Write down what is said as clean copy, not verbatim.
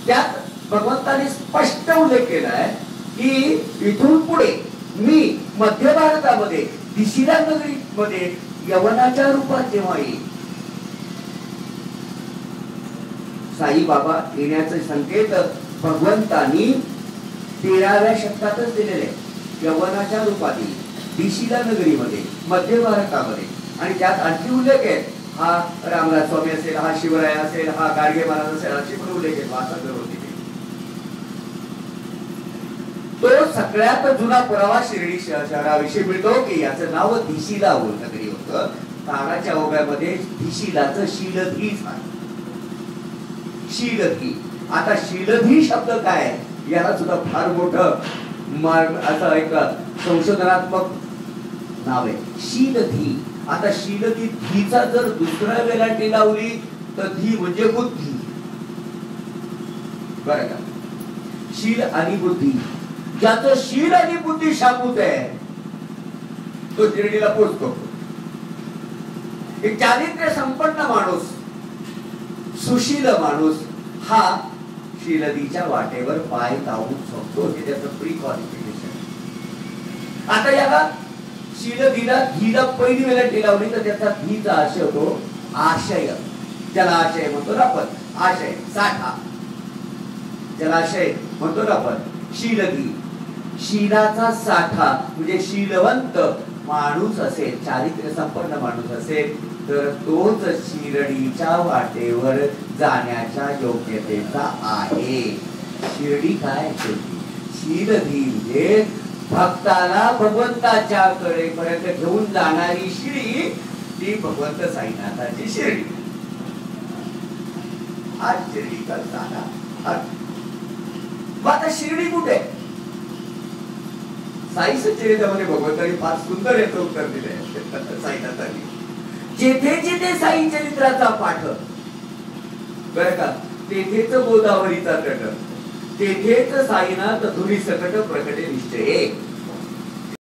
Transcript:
त्यात भगवंताने स्पष्ट उल्लेख केलाय की इथून पुढे मी मध्य भारतामध्ये दिशिला नगरी मध्ये यवनाच्या रूपात जेव्हा येईल, साईबाबा येण्याचे संकेत भगवंतानी 13व्या शतकातच दिलेले, यवनाच्या रूपात येईल दिशिला नगरीमध्ये मध्य भारतामध्ये. आणि त्यात आणखी उल्लेख आहे, हा रामराज स्वामी असेल, हा शिवराय असेल, हा गाडगे महाराज असेल, अशी पण उल्लेख आहे. वाचा होती तो सगळ्यात जुना पुरावा शिर्डी शहराविषयी मिळतो की याचं नाव दिशिला नगरी होतं. ताडाच्या ओव्यामध्ये दिशिलाचं शीलधी आहे. शीलधी, आता शीलधी शब्द काय याला सुद्धा फार मोठं असं एक संशोधनात्मक नाव आहे, शीलधी. आता शीलधी धीचा जर दुसऱ्या वेलांटी लावली तर धी म्हणजे बुद्धी, बरं का. शील आणि बुद्धी, ज्याचं शील आणि बुद्धी शाबूत आहे तो शिर्डीला पोचतो. एक चारित्र्य संपन्न माणूस, सुशील माणूस हा शीलदीच्या वाटेवर पाय लावू शकतो, हे त्याचं प्री क्वालिफिकेशन. आता याला शीलदीला धीला पहिली वेळेला लावली तर त्याचा धीचा आशय होतो आशय, ज्याला आशय म्हणतो ना आपण, आशय साठा, ज्याला आशय म्हणतो ना आपण. शीलदी, शीलाचा साठा म्हणजे शीलवंत माणूस असेल, चारित्र्य संपन्न माणूस असेल तर तोच शिर्डीच्या वाटेवर जाण्याच्या योग्यतेचा आहे. शिर्डी काय शीलधी म्हणजे भक्ताला भगवंताच्या कडेपर्यंत घेऊन जाणारी शिर्डी, ती भगवंत साईनाथाची शिर्डी. आज शिर्डीचा जागा. आता शिर्डी कुठे? साई सच्चरित्रामध्ये भगवंतांनी फार सुंदर याचं उत्तर दिलंय साईनाथांनी. जेथे जेथे साई चरित्राचा पाठ, बरं का, तेथेच गोदावरीचा तट, तेथेच साईनाथ धुरी सकट प्रकटे निश्चय.